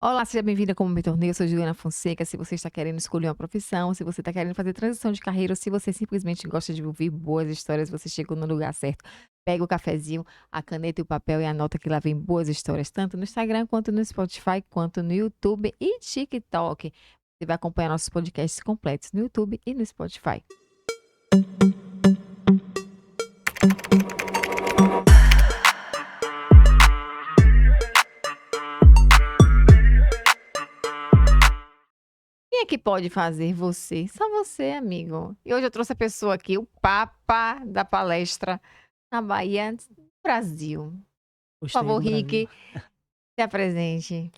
Olá, seja bem-vinda como Me Tornei, eu sou Juliana Fonseca. Se você está querendo escolher uma profissão, se você está querendo fazer transição de carreira, ou se você simplesmente gosta de ouvir boas histórias, você chegou no lugar certo. Pega o cafezinho, a caneta e o papel e anota que lá vem boas histórias, tanto no Instagram, quanto no Spotify, quanto no YouTube e TikTok. Você vai acompanhar nossos podcasts completos no YouTube e no Spotify. Quem é que pode fazer você? Só você, amigo. E hoje eu trouxe a pessoa aqui, o Papa da palestra na Bahia, Brasil. Por Gostei favor, do Brasil. Rick, se apresente.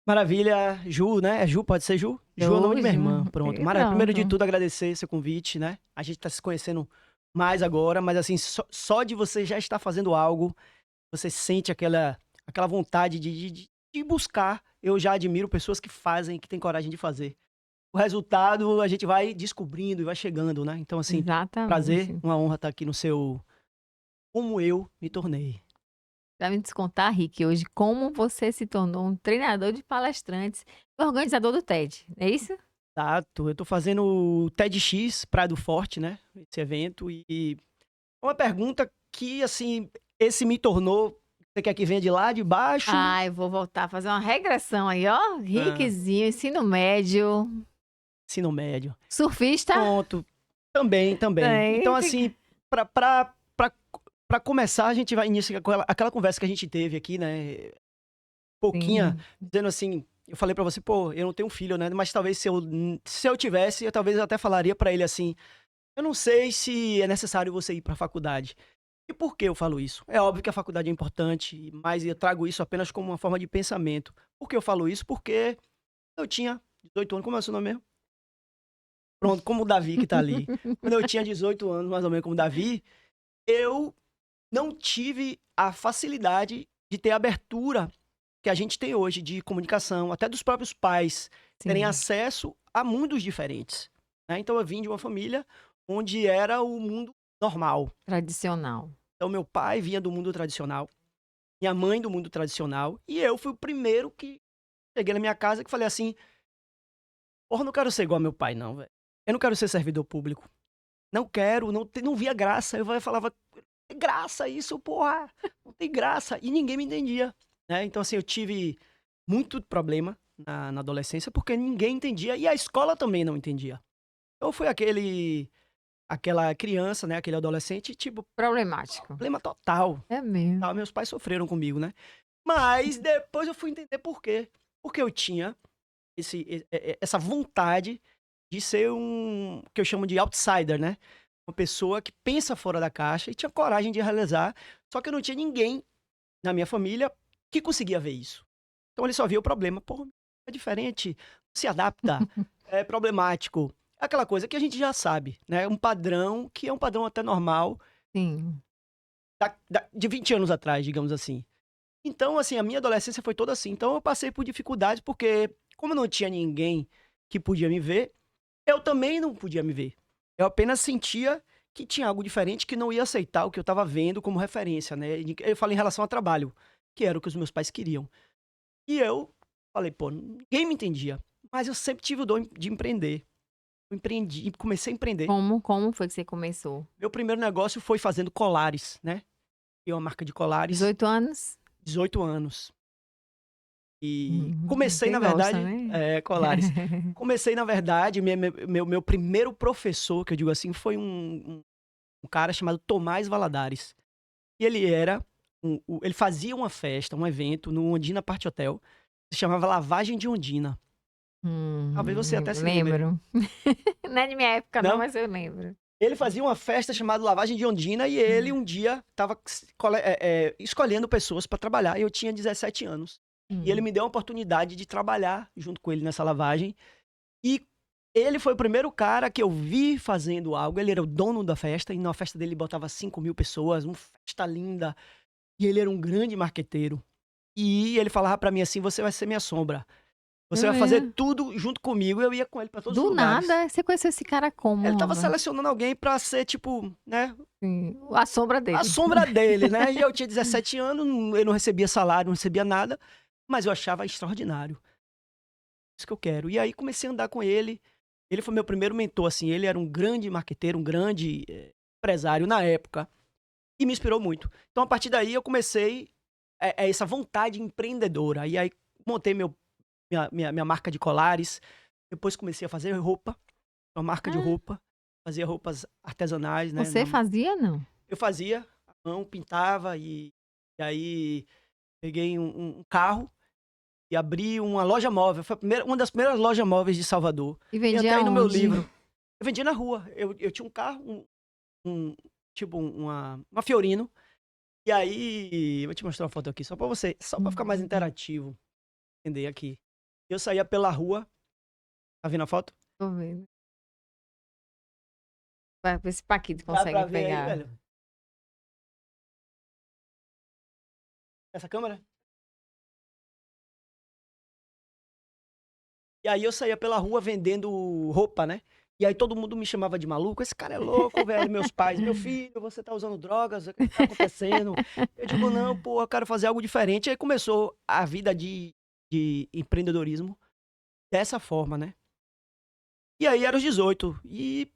Maravilha, Ju, né? É Ju, pode ser Ju? Ju é o nome de minha Hoje, irmã, pronto. e Maravilha. Primeiro de pronto. tudo, agradecer seu convite, né? A gente tá se conhecendo mais agora, mas assim, só de você já estar fazendo algo, você sente aquela vontade de buscar. Eu já admiro pessoas que fazem, que têm coragem de fazer. O resultado a gente vai descobrindo e vai chegando, né? Então, assim, prazer, Exatamente. uma honra estar aqui no seu Como Eu Me Tornei. Para me descontar, Rick, hoje, como você se tornou um treinador de palestrantes e organizador do TED, é isso? Exato, eu tô fazendo o TEDx Praia do Forte, né, esse evento, e é uma pergunta que, assim, esse me tornou, você quer que venha de lá de baixo? Ah, eu vou voltar a fazer uma regressão aí, ó. Hã, Rickzinho, ensino médio, ensino médio. surfista? Pronto, também. Então, Tem, assim, pra começar, a gente vai iniciar com aquela conversa que a gente teve aqui, né, pouquinha, sim. dizendo assim, eu falei pra você: "Pô, eu não tenho filho, né, mas talvez se eu tivesse, eu talvez até falaria pra ele assim: 'Eu não sei se é necessário você ir pra faculdade'". E por que eu falo isso? É óbvio que a faculdade é importante, mas eu trago isso apenas como uma forma de pensamento. Por que eu falo isso? Porque eu tinha 18 anos, como é o seu nome mesmo? Pronto, como o Davi que tá ali. Quando eu tinha 18 anos, mais ou menos como o Davi, eu não tive a facilidade de ter a abertura que a gente tem hoje de comunicação, até dos próprios pais terem Sim, acesso a mundos diferentes, né. Então eu vim de uma família onde era o mundo normal. tradicional. Então meu pai vinha do mundo tradicional, minha mãe do mundo tradicional, e eu fui o primeiro que cheguei na minha casa que falei assim: "Porra, eu não quero ser igual ao meu pai não, velho. Eu não quero ser servidor público. Não quero, não via graça". Eu falava: "Que graça isso, porra, não tem graça". E ninguém me entendia, né. Então assim, eu tive muito problema na adolescência, porque ninguém entendia e a escola também não entendia. Eu fui aquela criança, né, aquele adolescente, tipo, Problemático. problema total, É mesmo. meus pais sofreram comigo, né. Mas depois eu fui entender por quê. Porque eu tinha essa vontade de ser um que eu chamo de outsider, né. Uma pessoa que pensa fora da caixa e tinha coragem de realizar, só que eu não tinha ninguém na minha família que conseguia ver isso. Então ele só via o problema: "Pô, é diferente, não se adapta, é problemático". É aquela coisa que a gente já sabe, né, um padrão que é um padrão até normal Sim. de 20 anos atrás, digamos assim. Então, assim, a minha adolescência foi toda assim. Então eu passei por dificuldades, porque como não tinha ninguém que podia me ver, eu também não podia me ver. Eu apenas sentia que tinha algo diferente, que não ia aceitar o que eu estava vendo como referência, né. Eu falo em relação ao trabalho, que era o que os meus pais queriam. E eu falei: "Pô, ninguém me entendia", mas eu sempre tive o dom de empreender. Eu empreendi, comecei a empreender. Como foi que você começou? Meu primeiro negócio foi fazendo colares, né. Criei uma marca de colares, 18 anos? 18 anos. E comecei Você na gosta, verdade né? colares. Comecei na verdade, meu primeiro professor, que eu digo assim, foi um cara chamado Tomás Valadares. E ele era ele fazia uma festa, um evento no Ondina Party Hotel, se chamava Lavagem de Ondina. Talvez você até se lembre. Lembro. Não é de minha época não, Não? mas eu lembro. Ele fazia uma festa chamada Lavagem de Ondina e ele um dia estava escolhendo pessoas para trabalhar e eu tinha 17 anos. E ele Hum. me deu a oportunidade de trabalhar junto com ele nessa lavagem. E ele foi o primeiro cara que eu vi fazendo algo. Ele era o dono da festa, e na festa dele botava 5.000 pessoas, uma festa linda. E ele era um grande marqueteiro. E ele falava pra mim assim: "Você vai ser minha sombra. Você Eu vai fazer ia. tudo junto comigo". Eu ia com ele pra todos os Do lugares. nada, você conheceu esse cara como, Ele estava Ana? selecionando alguém pra ser, tipo, né, Sim, a sombra a dele. sombra dele, né. E eu tinha 17 anos, eu não recebia salário, não recebia nada, mas eu achava extraordinário. isso que eu quero. E aí comecei a andar com ele. Ele foi meu primeiro mentor, assim. Ele era um grande marqueteiro, um grande empresário na época. E me inspirou muito. Então, a partir daí, eu comecei essa vontade empreendedora. E aí, montei minha marca de colares. Depois comecei a fazer roupa. Uma marca de Ah, roupa. Fazia roupas artesanais, né? você fazia, não? Eu fazia à mão, pintava. E aí, peguei um carro e abri uma loja móvel. Foi uma das primeiras lojas móveis de Salvador. E Tem até vendia aí no meu onde? livro. Eu vendia na rua. Eu tinha um carro, tipo uma Fiorino. E aí, vou te mostrar uma foto aqui, só pra ficar mais interativo, entender aqui. Eu saía pela rua, tá vendo a foto? Tô vendo. Vai ver se Paquito Dá pra consegue ver aí, pegar. velho? Essa câmera? E aí eu saía pela rua vendendo roupa, né? E aí todo mundo me chamava de maluco. Esse cara é louco, velho. Meus pais, meu filho, você tá usando drogas? O que tá acontecendo? Eu digo, não, pô, eu quero fazer algo diferente. Aí começou a vida de empreendedorismo dessa forma, né? E aí era os 18. E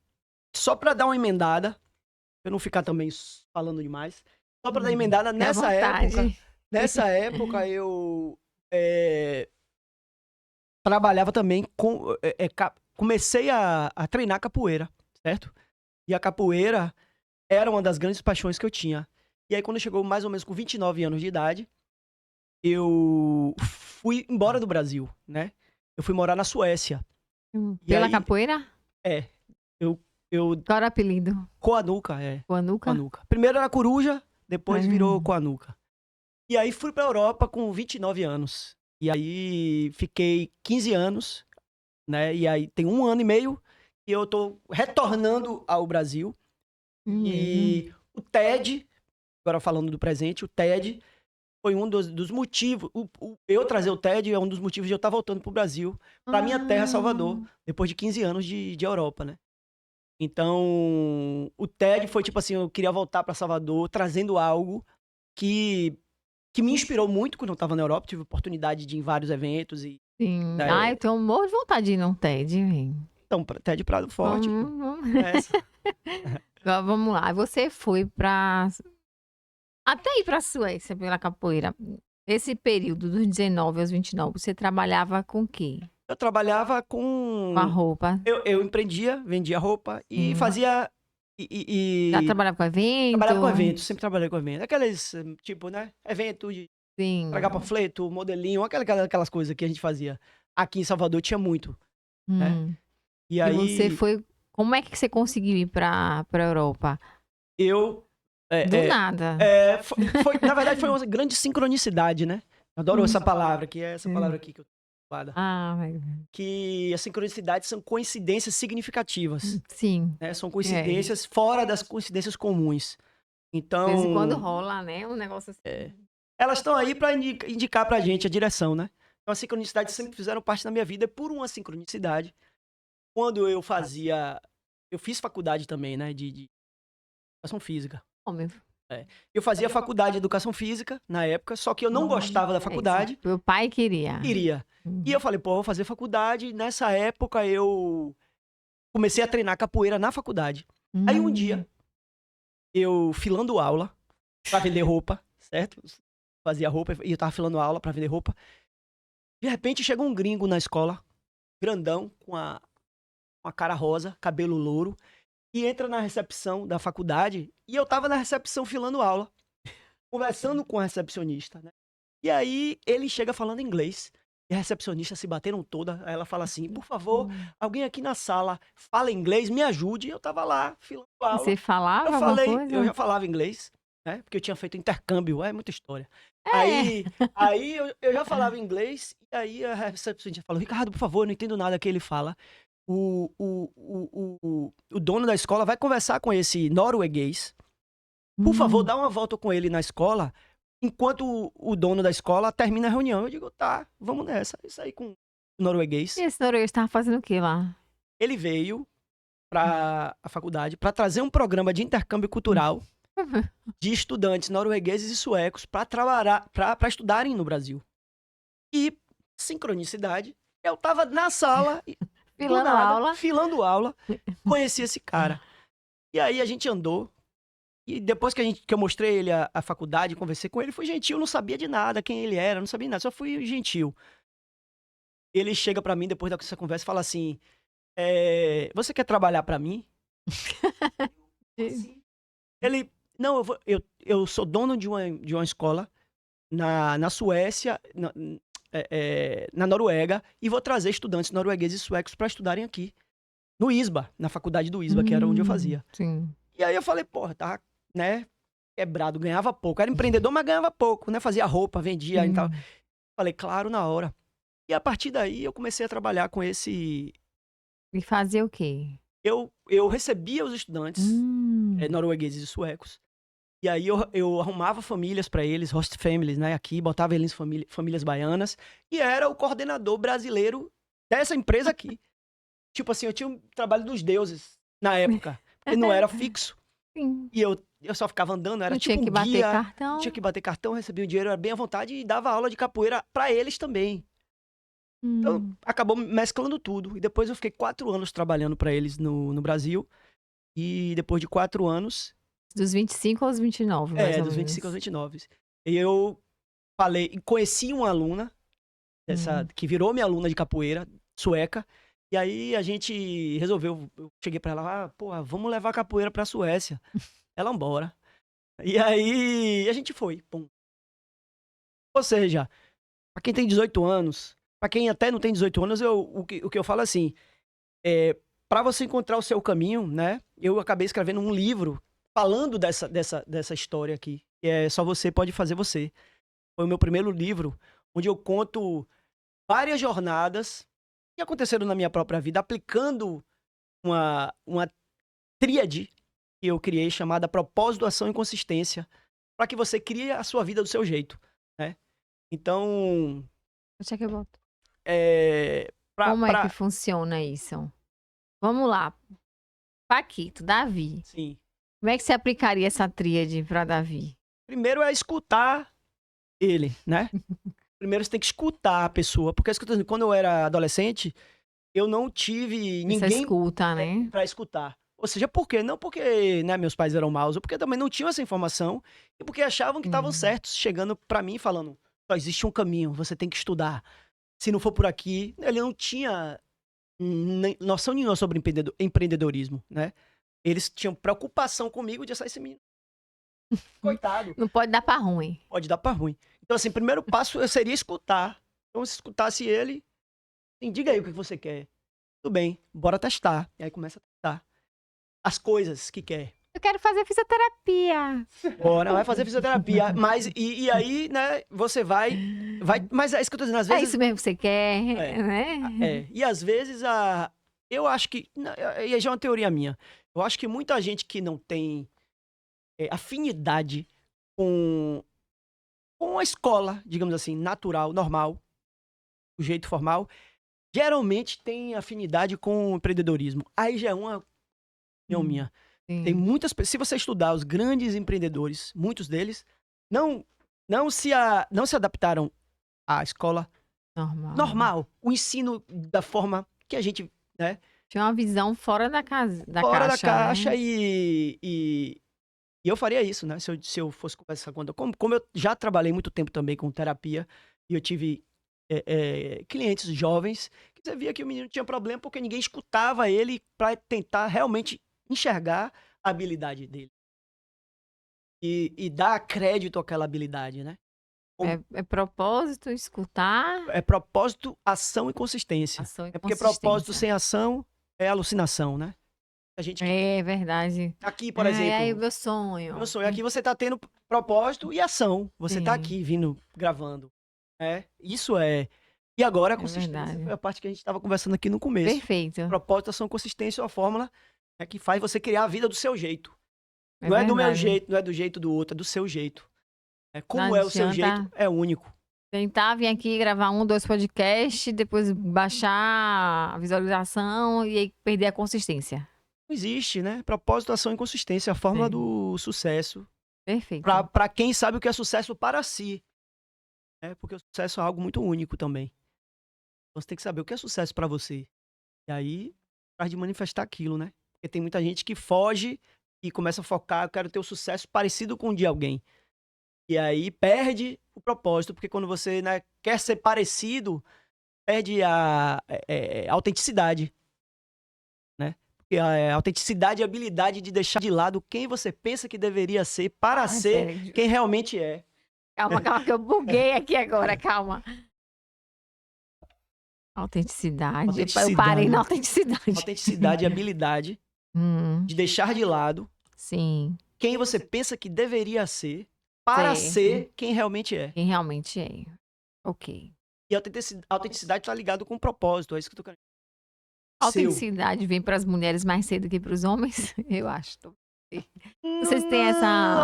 só pra dar uma emendada, pra eu não ficar também falando demais, só pra dar emendada, Fique à vontade. nessa época eu trabalhava também com. Comecei a treinar capoeira, certo? E a capoeira era uma das grandes paixões que eu tinha. E aí, quando chegou mais ou menos com 29 anos de idade, eu fui embora do Brasil, né? Eu fui morar na Suécia. E Pela aí, capoeira? é, eu, eu Qual era o apelido? Coanuca, Guanuca? Coanuca. Primeiro era Coruja, depois virou Ah, Coanuca. E aí fui pra Europa com 29 anos. E aí fiquei 15 anos, né? E aí tem 1 ano e meio que eu tô retornando ao Brasil. mesmo. E o TED, agora falando do presente, o TED foi um dos motivos. Eu trazer o TED é um dos motivos de eu estar voltando pro Brasil, pra minha terra, Salvador, Ah, depois de 15 anos de Europa, né? Então, o TED foi tipo assim, eu queria voltar pra Salvador trazendo algo que, que me inspirou muito quando eu tava na Europa, tive oportunidade de ir em vários eventos e, sim. né, Ai, eu tenho um morro de vontade de ir num TED, hein? então, TED Prado Forte, pô. Vamos. Essa. Agora vamos lá. Você foi pra. Até ir pra Suécia pela capoeira. Esse período, dos 19 aos 29, você trabalhava com o quê? Eu trabalhava Com a com. roupa? Eu empreendia, vendia roupa e Sim. fazia. Já E trabalhava com evento? trabalhava com eventos, sempre trabalhei com eventos. Aqueles, tipo, né? Evento de entregar Sim. panfleto, modelinho, aquelas coisas que a gente fazia. Aqui em Salvador tinha muito, né? Hum. E E você aí foi. Como é que você conseguiu ir pra Europa? eu. Do É, nada. na verdade, foi uma grande sincronicidade, né? Eu adoro Hum. essa palavra, que é essa palavra aqui que eu tô ocupada. Ah, Que as sincronicidades são coincidências significativas, sim. né? São É. De coincidências fora das coincidências comuns. vez em quando Então, rola, né? Um negócio assim. elas estão aí para indicar pra gente a direção, né? Então, as sincronicidades sempre fizeram parte da minha vida. E por uma sincronicidade, quando eu fiz faculdade também, né? De educação física. Ó, meu. É. Eu fazia faculdade de educação física na época, só que eu não gostava da É isso. faculdade, Meu pai queria. queria. E eu falei, pô, eu vou fazer faculdade. Nessa época eu comecei a treinar capoeira na faculdade. Aí um Hum. dia, eu filando aula pra vender roupa, certo? Fazia roupa e eu tava filando aula pra vender roupa. De repente chega um gringo na escola, grandão, com a cara rosa, cabelo louro, e entra na recepção da faculdade. E eu tava na recepção filando aula, conversando com a recepcionista, né? E aí ele chega falando inglês. E a recepcionista se bateram toda. Aí ela fala assim: por favor, alguém aqui na sala fala inglês, me ajude. E eu tava lá, filando aula. Você falava alguma Eu coisa? já falava inglês, né? Porque eu tinha feito intercâmbio, é muita história. É. Aí eu já falava inglês, e aí a recepcionista falou: Ricardo, por favor, eu não entendo nada que ele fala. O dono da escola vai conversar com esse norueguês. Por favor, Hum. dá uma volta com ele na escola, enquanto o dono da escola termina a reunião. Eu digo, tá, vamos nessa. Isso aí com o E norueguês. esse norueguês estava fazendo o quê lá? Ele veio para a faculdade para trazer um programa de intercâmbio cultural de estudantes noruegueses e suecos para trabalhar, para estudarem no Brasil. E sincronicidade, Eu tava na sala, do Filando nada, aula. filando aula, conheci esse cara. E aí a gente andou, e depois que eu mostrei ele a faculdade, conversei com ele, fui gentil, não sabia de nada, quem ele era, não sabia de nada, só fui gentil. Ele chega pra mim depois dessa conversa e fala assim: você quer trabalhar pra mim? Assim? Ele, não, eu sou dono de uma escola na Suécia, na Noruega, e vou trazer estudantes noruegueses e suecos para estudarem aqui, no ISBA, na faculdade do ISBA, que era onde eu fazia. Sim. E aí eu falei, porra, tava, né, quebrado, ganhava pouco. Era empreendedor, mas ganhava pouco, né? Fazia roupa, vendia e tal. Falei, claro, na hora. E a partir daí eu comecei a trabalhar com esse. E fazer o quê? Eu recebia os estudantes noruegueses e suecos. E aí eu arrumava famílias para eles, host families, né? Aqui, botava eles em famílias baianas. E era o coordenador brasileiro dessa empresa aqui. Tipo assim, eu tinha um trabalho dos deuses na época. Porque não era fixo. Sim. E eu só ficava andando, era Não tipo tinha que um bater guia. cartão. Tinha que bater cartão, recebia o dinheiro, era bem à vontade e dava aula de capoeira pra eles também. Então, acabou mesclando tudo. E depois eu fiquei 4 anos trabalhando pra eles no Brasil. E depois de 4 anos, Dos 25 aos 29, mais ou dos menos. 25 aos 29. E eu conheci uma aluna, que virou minha aluna de capoeira, sueca. E aí a gente resolveu, eu cheguei pra ela, porra, vamos levar a capoeira pra Suécia. Ela, bora. E aí a gente foi, pum. Ou seja, pra quem tem 18 anos, pra quem até não tem 18 anos, o que eu falo é assim, pra você encontrar o seu caminho, né? Eu acabei escrevendo um livro falando dessa história aqui. Que é Só Você Pode Fazer Você. Foi o meu primeiro livro, onde eu conto várias jornadas que aconteceram na minha própria vida, aplicando uma tríade que eu criei chamada propósito, ação e consistência, para que você crie a sua vida do seu jeito, né? Então, Deixa que eu boto. pra, Como é que pra... funciona isso? Vamos lá. Paquito, Davi. Sim. Como é que você aplicaria essa tríade para Davi? Primeiro é escutar ele, né? Primeiro você tem que escutar a pessoa, porque é isso que eu tô dizendo, quando eu era adolescente, eu não tive Essa ninguém escuta, né? pra escutar. Ou seja, por quê? Não porque, né, meus pais eram maus, ou porque também não tinham essa informação, e porque achavam que estavam certos, chegando pra mim falando, só existe um caminho, você tem que estudar. Se não for por aqui, ele não tinha noção nenhuma sobre empreendedorismo, né? Eles tinham preocupação comigo de achar esse menino. Coitado. Não pode dar para ruim. Pode dar pra ruim. Então, assim, primeiro passo seria escutar. Então, se escutasse ele, assim, diga aí o que você quer. Tudo bem, bora testar. E aí começa a testar as coisas que quer. Eu quero fazer fisioterapia. Bora, vai fazer fisioterapia. Mas, e aí, né, você vai. Mas é isso que eu tô dizendo, às É vezes. isso mesmo que você quer, né? E às vezes eu acho que. E já é uma teoria minha. Eu acho que muita gente que não tem afinidade com a escola, digamos assim, natural, normal, o jeito formal, geralmente tem afinidade com o empreendedorismo. Aí já é uma opinião minha. Tem Sim. muitas pessoas. Se você estudar os grandes empreendedores, muitos deles não se adaptaram à escola normal, o ensino da forma que a gente, né? Tinha uma visão fora da casa, da Fora caixa, da caixa né? e eu faria isso, né? Se eu fosse conversar com como eu já trabalhei muito tempo também com terapia e eu tive clientes jovens que você via que o menino tinha problema porque ninguém escutava ele para tentar realmente enxergar a habilidade dele e dar crédito àquela habilidade, né? É propósito, escutar, É propósito, ação e consistência. ação e É porque propósito consistência. sem ação é alucinação, né? A gente que É verdade. aqui, por Ai, ai, o exemplo, meu sonho. meu sonho aqui você tá tendo propósito e ação. Você tá Sim, aqui vindo gravando. Isso é. E agora a é consistência. Foi verdade. a parte que a gente estava conversando aqui no começo. Perfeito. Propósito, ação, consistência é uma fórmula que faz você criar a vida do seu jeito. É Não é do meu verdade. jeito, não é do jeito do outro, é do seu jeito. Não Como é o seu jeito, adianta é único. tentar vir aqui gravar 1, 2 podcasts, depois baixar a visualização e aí perder a consistência. Não existe, né? Propósito, ação e consistência, a fórmula Sim. do sucesso. Perfeito. Para quem sabe o que é sucesso para si. Porque o sucesso é algo muito único também. Você tem que saber o que é sucesso pra você. E aí, atrás de manifestar aquilo, né? Porque tem muita gente que foge e começa a focar, eu quero ter um sucesso parecido com o de alguém. E aí perde o propósito, porque quando você, né, quer ser parecido, perde a autenticidade, né? Porque a autenticidade e a habilidade de deixar de lado quem você pensa que deveria ser para Ai, ser pera, quem realmente é. calma, calma, que eu buguei aqui agora, calma. Autenticidade. Eu parei na Autenticidade. autenticidade. Autenticidade e habilidade Hum, de deixar de lado sim, quem você pensa que deveria ser para certo. ser quem realmente é. Quem realmente é. Ok. E a autenticidade tá ligado com o propósito, é isso que eu tô querendo. Seu. Autenticidade vem para as mulheres mais cedo que para os homens? Eu acho. Não sei. Vocês têm Não, essa.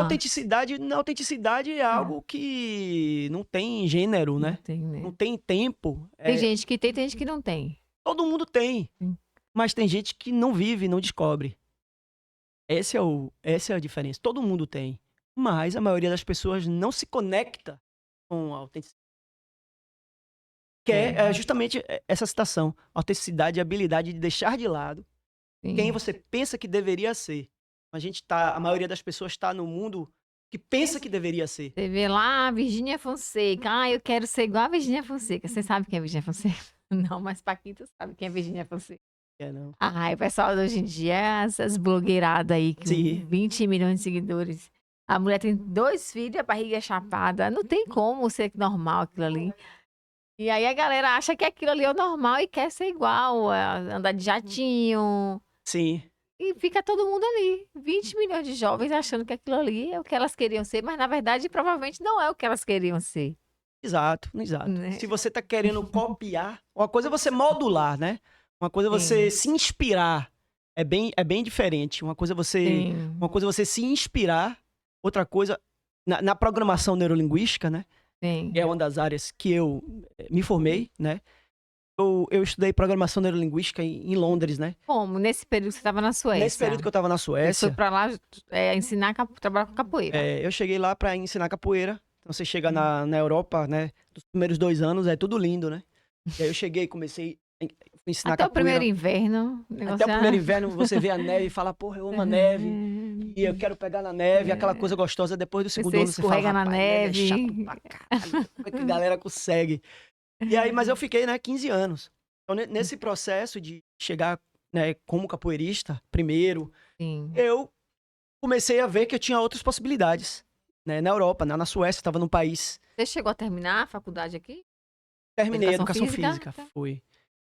autenticidade é É, algo que não tem gênero, não né? tem, Não né? tem tempo. Tem gente que tem gente que não tem. Todo mundo tem, Hum. mas tem gente que não vive, não descobre. Essa é a diferença. Todo mundo tem, mas a maioria das pessoas não se conecta com a autenticidade. Que É, é justamente essa citação. Autenticidade e habilidade de deixar de lado quem sim. você pensa que deveria ser. A maioria das pessoas está no mundo que pensa que deveria ser. Você vê lá a Virgínia Fonseca. Ah, eu quero ser igual a Virgínia Fonseca. Você sabe quem é Virgínia Fonseca? Não, mas Paquito sabe quem é Virgínia Fonseca. É, não. Ai, o pessoal de hoje em dia, essas blogueiradas aí com Sim, 20 milhões de seguidores. A mulher tem 2 filhos, a barriga é chapada. Não tem como ser normal aquilo ali. E aí a galera acha que aquilo ali é o normal e quer ser igual, andar de jatinho. sim. E fica todo mundo ali. 20 milhões de jovens achando que aquilo ali é o que elas queriam ser, mas na verdade provavelmente não é o que elas queriam ser, Exato, exato. né? Se você tá querendo copiar, uma coisa é você modular, né? Uma coisa é você Sim, se inspirar. É bem diferente. Uma sim, coisa é você se inspirar, outra coisa na programação neurolinguística, né? Que é sim. uma das áreas que eu me formei, né? Eu estudei programação neurolinguística em Londres, né? Como? Nesse período que você estava na Nesse período Suécia? que eu estava na Você foi Suécia, pra lá ensinar, trabalhar com capoeira. eu cheguei lá para ensinar capoeira. Então você chega Hum. na Europa, né? Dos primeiros 2 anos, é tudo lindo, né? E aí eu cheguei, comecei a ensinar Até o primeiro capoeira. inverno, o Até negócio o primeiro inverno você vê a neve e fala, porra, eu amo a neve. E eu quero pegar na neve, aquela coisa gostosa. Depois do segundo você ano você fala, escorrega na rapaz, neve é chato neve. pra caralho. Como é que a galera consegue? E aí, mas eu fiquei, né, 15 anos. Então, nesse processo de chegar, né, como capoeirista, primeiro, Sim. eu comecei a ver que eu tinha outras possibilidades, né, na Europa, na Suécia, estava num país. Você chegou a terminar a faculdade aqui? Terminei a Educação educação física? física, Tá. fui.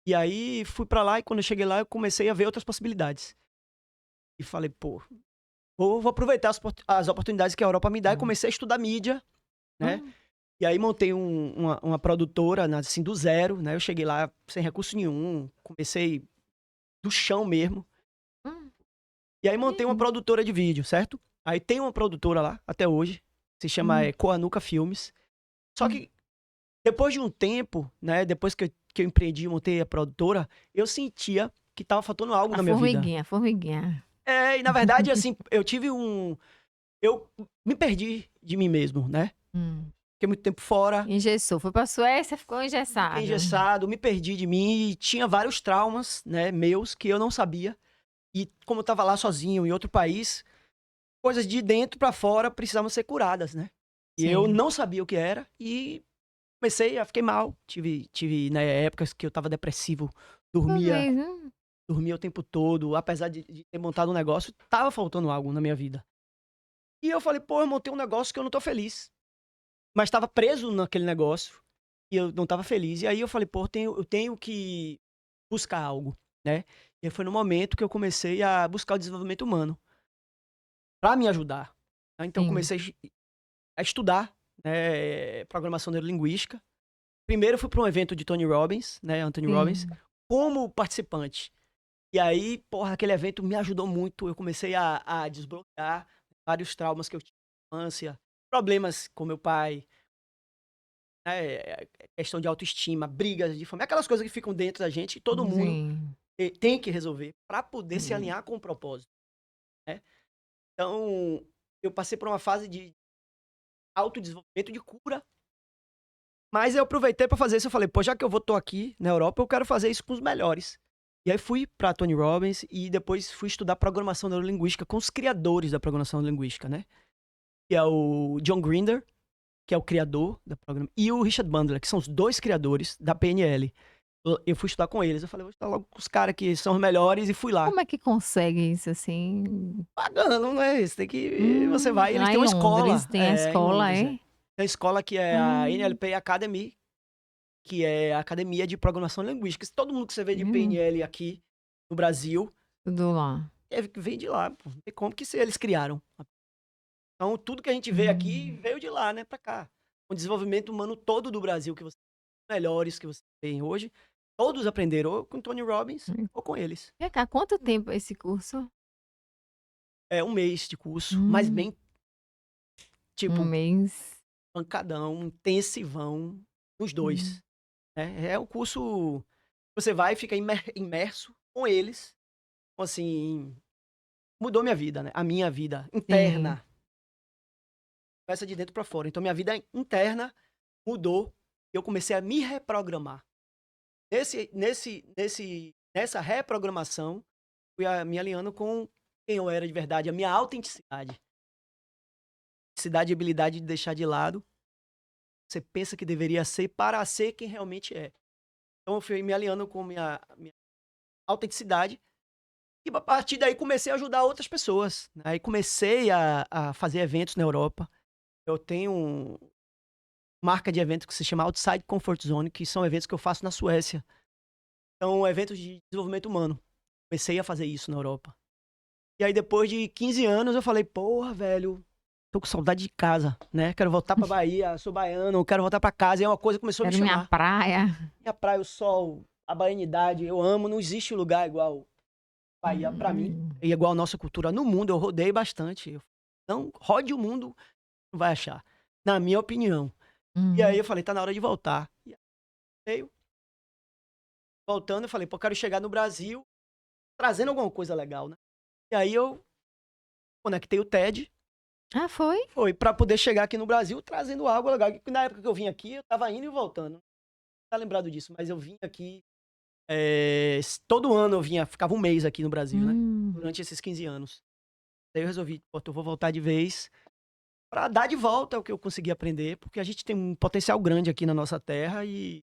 E aí fui pra lá e quando eu cheguei lá eu comecei a ver outras possibilidades. E falei, pô, vou aproveitar as oportunidades que a Europa me dá e Hum. comecei a estudar mídia, né? Hum, E aí montei uma produtora, né, assim, do zero, né? Eu cheguei lá sem recurso nenhum, comecei do chão mesmo. hum. E aí montei uma Hum, produtora de vídeo, certo? Aí tem uma produtora lá, até hoje, se chama hum, Coanuca Filmes. Só hum. que depois de um tempo, né, depois que eu empreendi e montei a produtora, eu sentia que tava faltando algo A na minha vida. formiguinha, a formiguinha. E na verdade, assim, eu me perdi de mim mesmo, né? Hum. Fiquei muito tempo fora, Engessou. Foi pra Suécia, ficou fiquei engessado. engessado, me perdi de mim e tinha vários traumas, né, meus que eu não sabia. E como eu tava lá sozinho em outro país, coisas de dentro pra fora precisavam ser curadas, né? E eu Sim. não sabia o que era e fiquei mal. Tive, né, épocas que eu tava depressivo, Uma dormia, vez, né? dormia o tempo todo, apesar de ter montado um negócio, tava faltando algo na minha vida. E eu falei, pô, eu montei um negócio que eu não tô feliz. Mas tava preso naquele negócio e eu não tava feliz. E aí eu falei, pô, eu tenho que buscar algo, né? E aí foi no momento que eu comecei a buscar o desenvolvimento humano pra me ajudar. Então eu Sim. comecei a estudar, né, programação neurolinguística. Primeiro eu fui para um evento de Tony Robbins, né, Anthony Robbins, Sim. como participante. E aí, porra, aquele evento me ajudou muito. Eu comecei a desbloquear vários traumas que eu tinha na infância, problemas com meu pai, né, questão de autoestima, brigas de família, aquelas coisas que ficam dentro da gente e todo mundo Sim. tem que resolver para poder se Sim. alinhar com o propósito, né? Então, eu passei por uma fase de autodesenvolvimento, de cura, Mas eu aproveitei pra fazer isso, eu falei: "Pô, já que tô aqui na Europa, eu quero fazer isso com os melhores". E aí fui pra Tony Robbins e depois fui estudar programação neurolinguística com os criadores da programação neurolinguística, né, que é o John Grinder, que é o criador da programa, e o Richard Bandler, que são os 2 criadores da PNL. Eu fui estudar com eles, eu falei: "Vou estudar logo com os cara que são os melhores", e fui lá. Como é que consegue isso, assim? Pagando, não é isso, tem que você vai eles Lá têm em uma Londres escola, tem a em escola, Londres, é? é. Tem a escola que é a Ah, NLP Academy, que é a Academia de Programação Linguística. Todo mundo que você vê de hum, PNL aqui no Brasil, tudo lá. vem de lá, pô. Não tem como que se eles criaram. Então tudo que a gente vê aqui Hum. veio de lá, né, pra cá. O desenvolvimento humano todo do Brasil que você melhores que você tem hoje, todos aprenderam ou com Tony Robbins Hum. ou com eles. Vem cá, quanto tempo esse curso? É 1 mês de curso, mas Hum, bem, 1 tipo, mês. pancadão, intensivão, nos Hum, 2. É um curso que você vai e fica imerso com eles. Então, assim, mudou minha vida, né, a minha vida sim. interna, começa de dentro pra fora. Então minha vida interna mudou e eu comecei a me reprogramar. Nessa reprogramação, fui me alinhando com quem eu era de verdade, a minha autenticidade. Autenticidade e habilidade de deixar de lado, você pensa que deveria ser para ser quem realmente é. Então eu fui me alinhando com minha autenticidade. E a partir daí comecei a ajudar outras pessoas, né. Aí comecei a fazer eventos na Europa. Eu tenho marca de evento que se chama Outside Comfort Zone, que são eventos que eu faço na Suécia. São eventos de desenvolvimento humano. Comecei a fazer isso na Europa. E aí depois de 15 anos eu falei: "Porra, velho, tô com saudade de casa, né, quero voltar pra Bahia, sou baiano, quero voltar pra casa", e é uma coisa que começou a me Era minha chamar. praia. Minha praia, o sol, a baianidade, eu amo, não existe lugar igual Bahia pra mim, Hum, e igual a nossa cultura no mundo, eu rodei bastante. Não, rode o mundo, não vai achar, na minha opinião. E aí hum. eu falei: "Tá na hora de voltar". E aí veio, voltando, eu falei: "Pô, quero chegar no Brasil trazendo alguma coisa legal, né". E aí eu conectei o TED, Ah, foi? foi pra poder chegar aqui no Brasil trazendo algo legal, que na época que eu vim aqui, eu estava indo e voltando. Tá lembrado disso, mas eu vim aqui, todo ano eu vinha, ficava 1 mês aqui no Brasil, né, Hum. durante esses 15 anos. Daí eu resolvi: "Pô, eu vou voltar de vez, pra dar de volta o que eu consegui aprender", porque a gente tem um potencial grande aqui na nossa terra e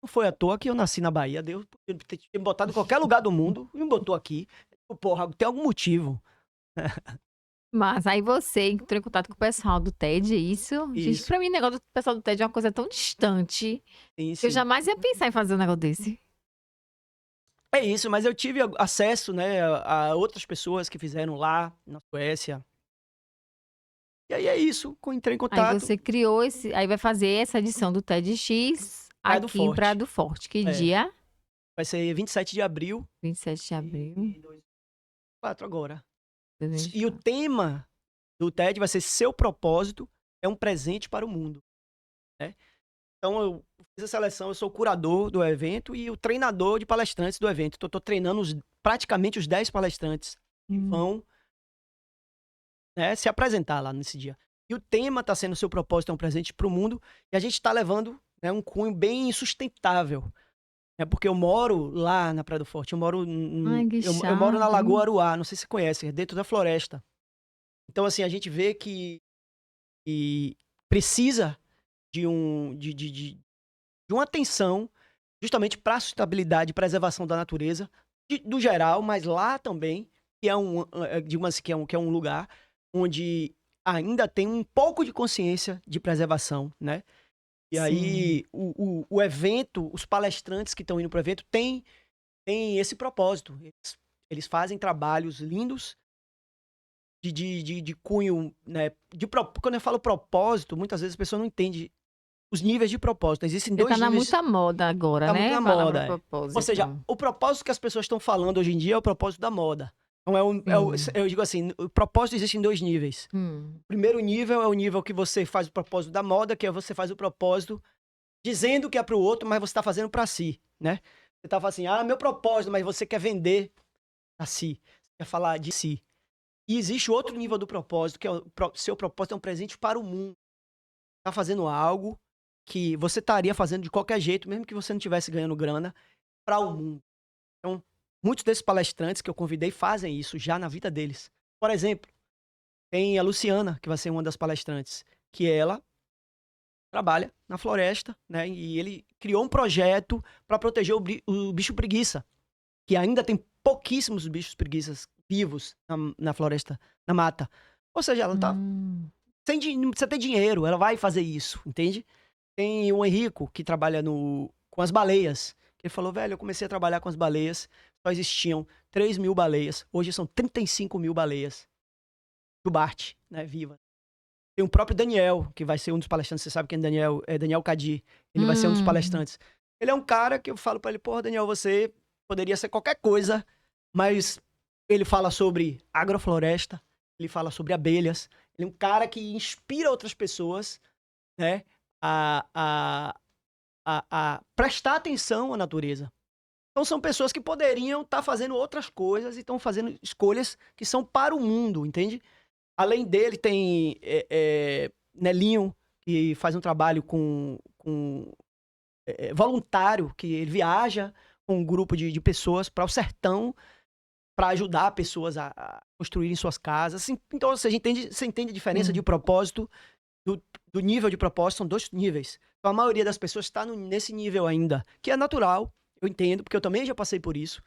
não foi à toa que eu nasci na Bahia, Deus podia ter me botado em qualquer lugar do mundo e me botou aqui. Porra, tem algum motivo. Mas aí você entrou em contato com o pessoal do TED, é isso? Gente, Isso, pra mim o negócio do pessoal do TED é uma coisa tão distante, sim, que eu sim. jamais ia pensar em fazer um negócio desse. É isso, mas eu tive acesso, né, a outras pessoas que fizeram lá na Suécia. E aí é isso, entrei em Aí contato, você criou esse aí vai fazer essa edição do TEDx Praia do aqui em Praia Forte. do Forte, que É, dia? vai ser 27 de abril 27 de abril de 2024 agora. de E o 2024. tema do TED vai ser "Seu propósito é um presente para o mundo", né. Então eu fiz a seleção, eu sou o curador do evento e o treinador de palestrantes do evento. Então eu tô treinando praticamente os 10 palestrantes que Hum. vão, né, se apresentar lá nesse dia. E o tema está sendo "Seu propósito é um presente para o mundo", e a gente está levando, né, um cunho bem sustentável, né, porque eu moro lá na Praia do Forte, eu moro Ai, que eu moro na charme. Lagoa Aruá, não sei se você conhece, é dentro da floresta. Então assim, a gente vê que precisa de uma atenção justamente para a sustentabilidade e preservação da natureza, do geral, mas lá também, que é digamos assim, que é um lugar onde ainda tem um pouco de consciência de preservação, né. E Sim. aí o evento, os palestrantes que estão indo para o evento têm esse propósito. Eles fazem trabalhos lindos de cunho, né, quando eu falo propósito, muitas vezes a pessoa não entende os níveis de propósito. Existem Porque tá 2 na níveis. muita moda agora, Tá muito né, na a palavra moda, é. Ou propósito. seja, o propósito que as pessoas estão falando hoje em dia é o propósito da moda. Então Sim. eu digo assim, o propósito existe em 2 níveis. Hum. O primeiro nível é o nível que você faz o propósito da moda, que é você faz o propósito dizendo que é para o outro, mas você tá fazendo para si, né. Você tá falando assim: "Ah, meu propósito", mas você quer vender a si, você quer falar de si. E existe outro nível do propósito, que é seu propósito é um presente para o mundo. Tá fazendo algo que você estaria fazendo de qualquer jeito, mesmo que você não estivesse ganhando grana, para o mundo. Então, muitos desses palestrantes que eu convidei fazem isso já na vida deles. Por exemplo, tem a Luciana, que vai ser uma das palestrantes, que ela trabalha na floresta, né? E ele criou um projeto para proteger o bicho preguiça, que ainda tem pouquíssimos bichos preguiças vivos na floresta, na mata. Ou seja, ela tá Hum. não precisa ter dinheiro, ela vai fazer isso, entende? Tem o Henrico, que trabalha com as baleias. Ele falou, velho, eu comecei a trabalhar com as baleias, só existiam 3.000 baleias, hoje são 35.000 baleias. Jubarte, né, viva. Tem o próprio Daniel, que vai ser um dos palestrantes, você sabe quem é Daniel? É Daniel Cadi. Ele vai ser um dos Hum. palestrantes. Ele é um cara que eu falo pra ele, porra, Daniel, você poderia ser qualquer coisa, mas ele fala sobre agrofloresta, ele fala sobre abelhas, ele é um cara que inspira outras pessoas, né, a, a, a prestar atenção à natureza. Então são pessoas que poderiam estar fazendo outras coisas e estão fazendo escolhas que são para o mundo, entende? Além dele, tem Nelinho, que faz um trabalho com voluntário, que ele viaja com um grupo de pessoas para o sertão para ajudar pessoas a construírem suas casas. Assim, então, você entende a diferença de Sim. propósito, do nível de propósito, são dois níveis. Então, a maioria das pessoas está nesse nível ainda, que é natural, eu entendo, porque eu também já passei por isso.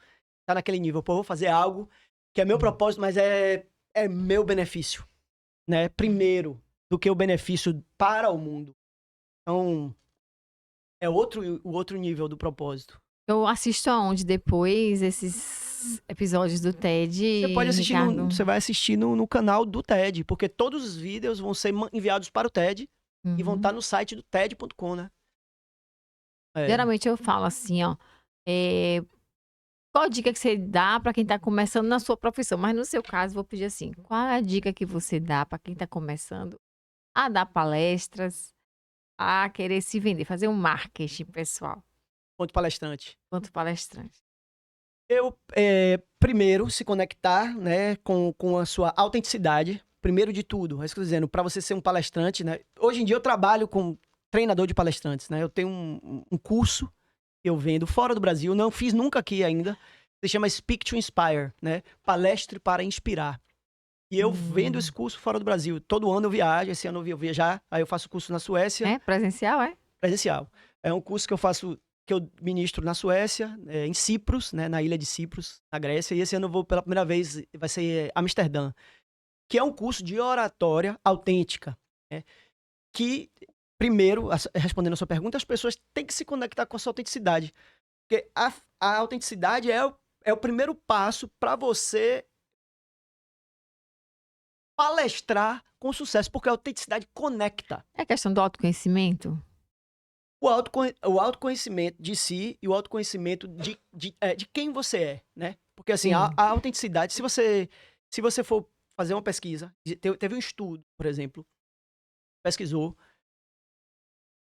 Tá naquele nível, pô, eu vou fazer algo que é meu propósito, mas é meu benefício, né? Primeiro do que o benefício para o mundo. Então, é o outro nível do propósito. Eu assisto aonde depois esses episódios do TED, Você pode assistir Ricardo? você vai assistir no canal do TED, porque todos os vídeos vão ser enviados para o TED e vão Uhum. estar no site do TED.com, né? É. Geralmente eu falo assim, ó, qual a dica que você dá para quem tá começando na sua profissão? Mas no seu caso, vou pedir assim, qual é a dica que você dá para quem tá começando a dar palestras, a querer se vender, fazer um marketing pessoal, Ponto palestrante. quanto palestrante? Primeiro, se conectar, né, com a sua autenticidade. Primeiro de tudo, é isso que eu tô dizendo, para você ser um palestrante, né? Hoje em dia eu trabalho com treinador de palestrantes, né? Eu tenho um curso que eu vendo fora do Brasil, não fiz nunca aqui ainda. Se chama Speak to Inspire, né? Palestre para inspirar. E eu vendo esse Hum. curso fora do Brasil. Todo ano eu viajo, esse ano eu vou viajar, aí eu faço curso na Suécia, É presencial, é? presencial. É um curso que eu faço, que eu ministro na Suécia, em Cipros, né, na ilha de Cipros, na Grécia, e esse ano eu vou pela primeira vez, vai ser Amsterdã, que é um curso de oratória autêntica, né, que, primeiro, respondendo a sua pergunta, as pessoas têm que se conectar com a sua autenticidade, porque a autenticidade é o primeiro passo para você palestrar com sucesso, porque a autenticidade conecta. É questão do autoconhecimento? O autoconhecimento de si e o autoconhecimento de quem você é, né? Porque, assim, Sim. a autenticidade, se você for fazer uma pesquisa, teve um estudo, por exemplo, pesquisou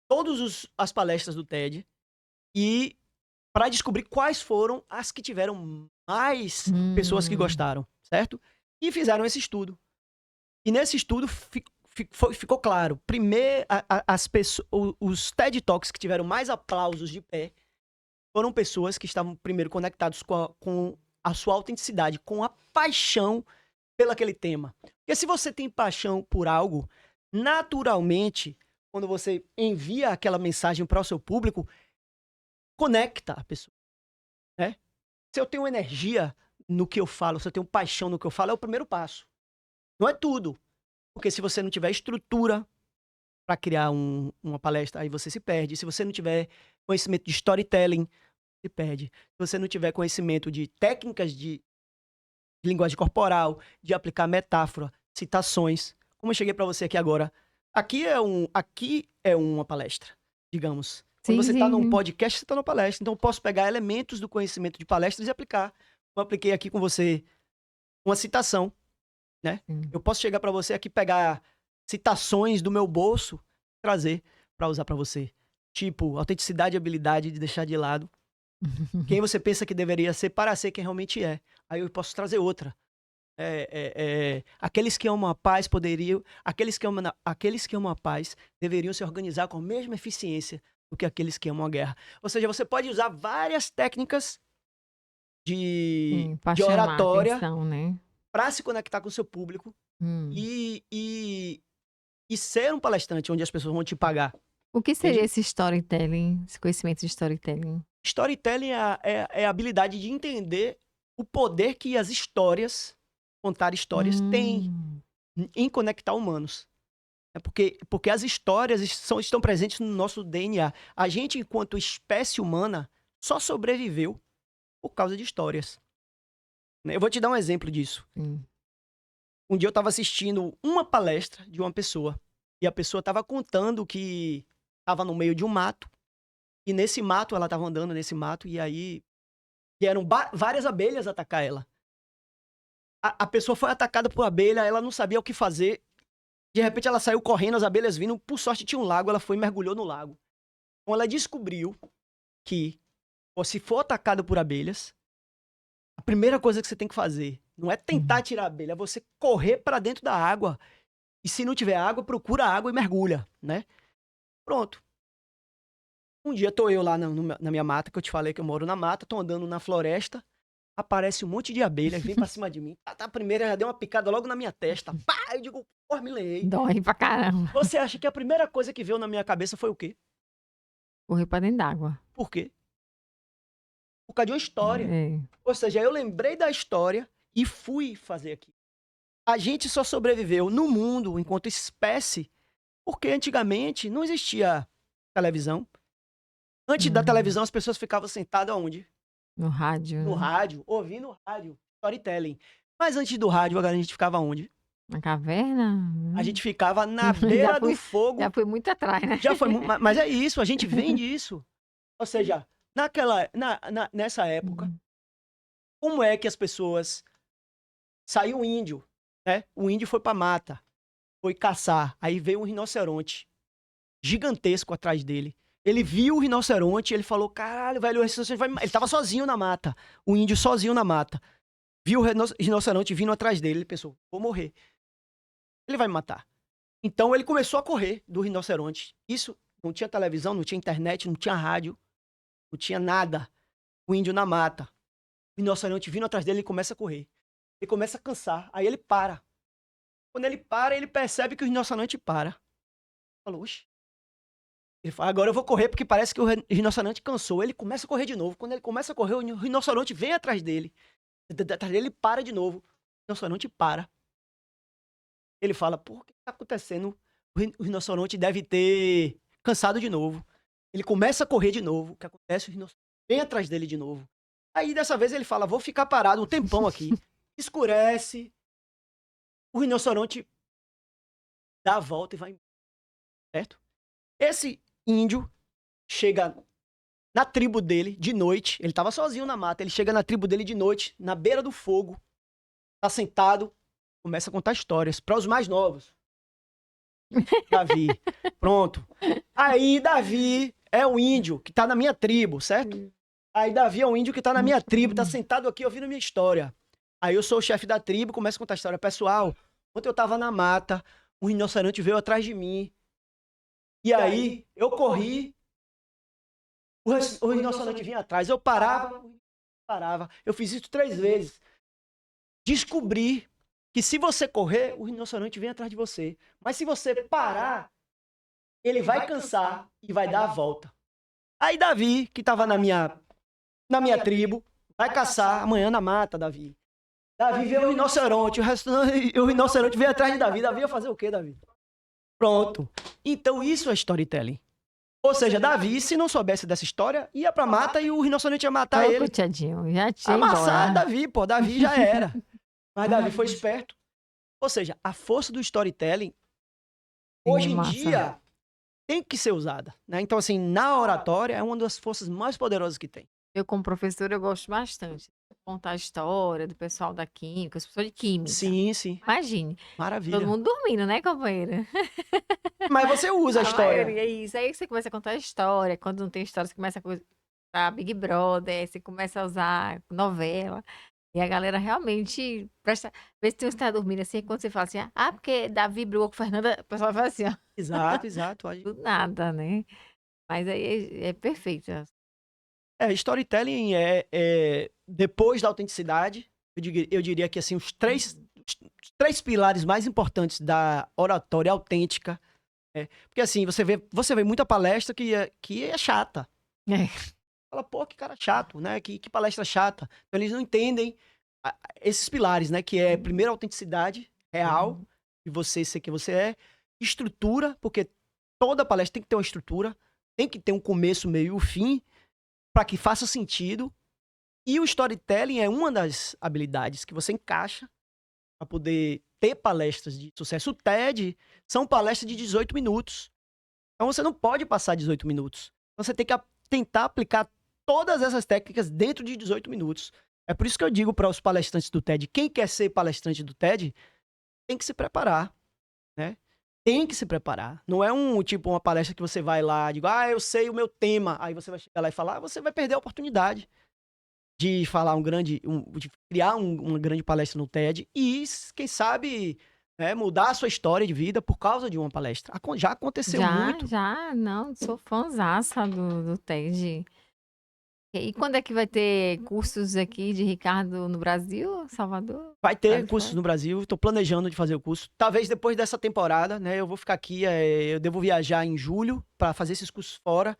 todas as palestras do TED e para descobrir quais foram as que tiveram mais pessoas que Hum. gostaram, certo? E fizeram esse estudo. E nesse estudo ficou claro, primeiro, as pessoas, os TED Talks que tiveram mais aplausos de pé foram pessoas que estavam primeiro conectados com a sua autenticidade, com a paixão pelo aquele tema. Porque se você tem paixão por algo, naturalmente, quando você envia aquela mensagem para o seu público, conecta a pessoa, né? Se eu tenho energia no que eu falo, se eu tenho paixão no que eu falo, é o primeiro passo. Não é tudo. Porque se você não tiver estrutura para criar uma palestra, aí você se perde. Se você não tiver conhecimento de storytelling, se perde. Se você não tiver conhecimento de técnicas de linguagem corporal, de aplicar metáfora, citações, como eu cheguei para você aqui agora, aqui é uma palestra, digamos. Quando Sim, você está sim, num sim. podcast, você está numa palestra. Então eu posso pegar elementos do conhecimento de palestras e aplicar. Eu apliquei aqui com você uma citação, né? Sim. Eu posso chegar para você aqui, pegar citações do meu bolso, trazer para usar para você. Tipo, autenticidade e habilidade de deixar de lado quem você pensa que deveria ser para ser quem realmente é. Aí eu posso trazer outra. aqueles que amam a paz poderiam, aqueles que amam a paz deveriam se organizar com a mesma eficiência do que aqueles que amam a guerra. Ou seja, você pode usar várias técnicas Sim, pra de chamar a oratória atenção, né. para se conectar com o seu público Hum. e ser um palestrante onde as pessoas vão te pagar, O que seria entende? esse storytelling, esse conhecimento de storytelling? Storytelling é a habilidade de entender o poder que as histórias, contar histórias, têm Hum. em conectar humanos. Porque as histórias estão presentes no nosso DNA. A gente, enquanto espécie humana, só sobreviveu por causa de histórias, né? Eu vou te dar um exemplo disso. Sim. Um dia eu estava assistindo uma palestra de uma pessoa, e a pessoa estava contando que estava no meio de um mato, e nesse mato, ela estava andando nesse mato, e aí vieram várias abelhas atacar ela. A pessoa foi atacada por abelha, ela não sabia o que fazer. De repente ela saiu correndo, as abelhas vindo, por sorte tinha um lago, ela foi e mergulhou no lago. Então ela descobriu que, se for atacado por abelhas, a primeira coisa que você tem que fazer não é tentar Uhum. tirar a abelha, é você correr para dentro da água. E se não tiver água, procura água e mergulha, né? Pronto. Um dia tô eu lá na minha mata, que eu te falei que eu moro na mata, tô andando na floresta, aparece um monte de abelha, vem pra cima de mim. A primeira já deu uma picada logo na minha testa. Pá! Eu digo, porra, me leei. Dói pra caramba. Você acha que a primeira coisa que veio na minha cabeça foi o quê? Correr pra dentro d'água. Por quê? Por causa de uma história. É. Ou seja, eu lembrei da história e fui fazer aquilo. A gente só sobreviveu no mundo enquanto espécie porque antigamente não existia televisão. Antes da Uhum. televisão, as pessoas ficavam sentadas onde? No rádio, No né. rádio, ouvindo rádio, storytelling. Mas antes do rádio, a gente ficava onde? Na caverna? A gente ficava na Já beira do fui já fogo. fui muito atrás, né. Já foi, mas é isso, a gente vem disso. Ou seja, nessa época, Uhum. como é que as pessoas. Saiu o índio, né? O índio foi pra mata, foi caçar. Aí veio um rinoceronte gigantesco atrás dele. Ele viu o rinoceronte, ele falou: caralho, velho, o rinoceronte vai. Ele tava sozinho na mata. O índio sozinho na mata. Viu o rinoceronte vindo atrás dele. Ele pensou: vou morrer. Ele vai me matar. Então ele começou a correr do rinoceronte. Isso não tinha televisão, não tinha internet, não tinha rádio, não tinha nada. O índio na mata. O rinoceronte vindo atrás dele, ele começa a correr. Ele começa a cansar. Aí ele para. Quando ele para, ele percebe que o rinoceronte para. Falou, oxe. Ele fala, agora eu vou correr porque parece que o rinoceronte cansou. Ele começa a correr de novo. Quando ele começa a correr, o rinoceronte vem atrás dele. Atrás dele, ele para de novo. O rinoceronte para. Ele fala, pô, o que tá acontecendo? O rinoceronte deve ter cansado de novo. Ele começa a correr de novo. O que acontece? O rinoceronte vem atrás dele de novo. Aí dessa vez ele fala, vou ficar parado um tempão aqui. Escurece. O rinoceronte dá a volta e vai embora, certo? Esse índio chega na tribo dele de noite. Ele tava sozinho na mata. Ele chega na tribo dele de noite, na beira do fogo. Tá sentado. Começa a contar histórias para os mais novos. Davi. Pronto. Aí Davi é o índio que tá na minha tribo, certo? Aí Davi é um índio que tá na minha tribo, tá sentado aqui ouvindo a minha história. Aí eu sou o chefe da tribo, começo a contar a história. Pessoal, ontem eu tava na mata, um rinoceronte veio atrás de mim. E aí eu corri, o rinoceronte vinha atrás. Eu parava. Eu fiz isso 3 vezes. Descobri que se você correr, o rinoceronte vem atrás de você. Mas se você parar, ele vai cansar e vai dar a volta. Aí Davi, que tava na minha tribo, vai caçar amanhã na mata, Davi. Davi vê o rinoceronte, o rinoceronte vem atrás de Davi. Davi ia fazer o quê, Davi? Pronto. Então isso é storytelling. Ou seja, Davi, se não soubesse dessa história, ia pra mata e o rinoceronte ia matar Ô, ele. coitadinho, já tinha ido Amassar embora. Davi, pô. Davi já era. Mas Davi foi esperto. Ou seja, a força do storytelling, hoje em Massa. dia, tem que ser usada, né? Então, assim, na oratória é uma das forças mais poderosas que tem. Eu, como professora, eu gosto bastante de contar a história do pessoal da química, as pessoas de química. Sim, sim. Imagine, todo Maravilha. mundo dormindo, né, companheira? Mas você usa a A história. maioria é isso. Aí você começa a contar a história. Quando não tem história, você começa a contar Big Brother, você começa a usar novela. E a galera realmente presta vê se você está dormindo, assim, quando você fala assim: "Ah, porque Davi brigou com Fernanda", o pessoal fala assim, ó, Exato, exato. do nada, né. Mas aí é perfeito. Storytelling depois da autenticidade, eu diria que, assim, Uhum. os 3 pilares mais importantes da oratória autêntica, porque, assim, você vê muita palestra que é chata. É. Fala: "Pô, que cara chato, né, que palestra chata". Então eles não entendem esses pilares, né, que é primeiro a autenticidade real, Uhum. de você ser quem você é, estrutura, porque toda palestra tem que ter uma estrutura, tem que ter um começo, meio e um fim, para que faça sentido. E o storytelling é uma das habilidades que você encaixa para poder ter palestras de sucesso. O TED são palestras de 18 minutos. Então você não pode passar 18 minutos. Então você tem que tentar aplicar todas essas técnicas dentro de 18 minutos. É por isso que eu digo para os palestrantes do TED, quem quer ser palestrante do TED tem que se preparar, né? Tem que se preparar. Não é uma palestra que você vai lá, digo, eu sei o meu tema. Aí você vai chegar lá e falar, você vai perder a oportunidade de falar de criar uma grande palestra no TED e, quem sabe, mudar a sua história de vida por causa de uma palestra. Já aconteceu Já, muito. já. Não, sou fãzaça do TED. E quando é que vai ter cursos aqui de Ricardo no Brasil, Salvador? Vai Lá ter de cursos fora? no Brasil, estou planejando de fazer o curso. Talvez depois dessa temporada, né, eu vou ficar aqui, eu devo viajar em julho para fazer esses cursos fora.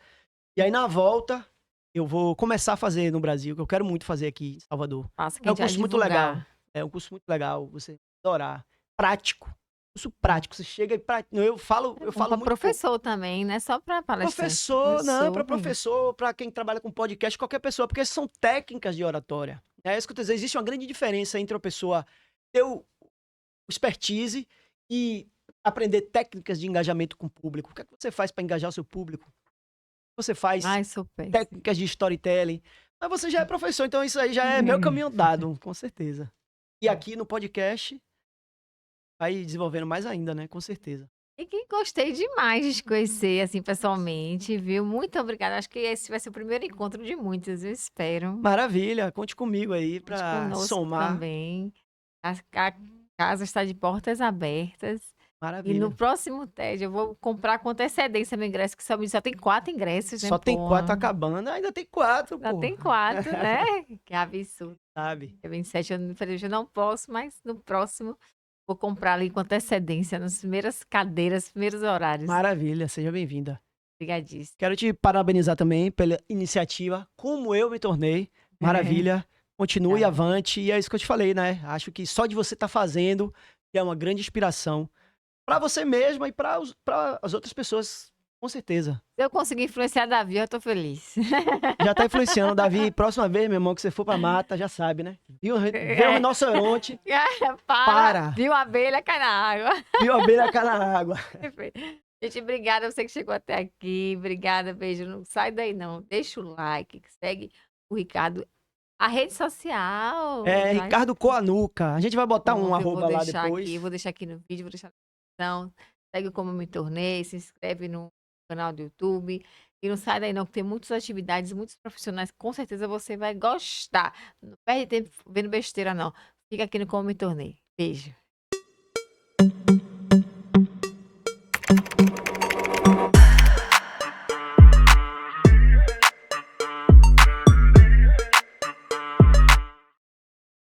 E aí na volta, eu vou começar a fazer no Brasil, que eu quero muito fazer aqui em Salvador. Passa que É a um gente vai curso muito legal, divulgar. é um curso muito legal, você vai adorar. Prático, curso Hum. prático, você chega e eu falo É eu bom falo para muito pouco. professor também, não é só para palestrante, para Professor, não, para professor mesmo. professor, para quem trabalha com podcast, qualquer pessoa, porque são técnicas de oratória. É isso que eu tô dizendo, existe uma grande diferença entre uma pessoa ter o expertise e aprender técnicas de engajamento com o público. O que é que você faz para engajar o seu público? Você faz Ai, sou péssima. técnicas de storytelling. Mas você já é professor, então isso aí já é meio caminho andado, com certeza. E aqui no podcast, vai desenvolvendo mais ainda, né? Com certeza. E que gostei demais de te conhecer, assim, pessoalmente, viu. Muito obrigada, acho que esse vai ser o primeiro encontro de muitos, eu espero. Maravilha, conte comigo aí Conte para conosco somar. também. A casa está de portas abertas. E no Maravilha. próximo TED eu vou comprar com antecedência meu ingresso, que só tem 4 ingressos, né, Só tem pô. 4 acabando, ainda tem 4, Já pô. tem 4, né. Que absurdo. Sabe? Dia 27 eu infelizmente eu não posso, mas no próximo vou comprar ali com antecedência, nas primeiras cadeiras, primeiros horários. Maravilha, seja bem-vinda. Obrigadíssima. Quero te parabenizar também pela iniciativa, como eu me tornei. Maravilha, continue Obrigada. avante. E é isso que eu te falei, né? Acho que só de você estar fazendo é uma grande inspiração para você mesma e para as outras pessoas, com certeza. Se eu conseguir influenciar Davi, eu tô feliz. Já tá influenciando, Davi. Próxima vez, meu irmão, que você for pra mata, já sabe, né? Vê um É. rinoceronte, Para, para. viu a abelha, cai na água. Viu a abelha cá na água. Perfeito. Gente, obrigada você que chegou até aqui. Obrigada, beijo. Não sai daí, não. Deixa o like, segue o Ricardo. A rede social, É, vai. Ricardo Coanuca. A gente vai botar um Pronto, eu arroba lá depois. vou deixar aqui no vídeo, vou deixar na descrição. Segue o Como Eu Me Tornei, se inscreve no canal do YouTube. E não sai daí, não, que tem muitas atividades, muitos profissionais. Com certeza você vai gostar. Não perde tempo vendo besteira, não. Fica aqui no Como Eu Me Tornei. Beijo.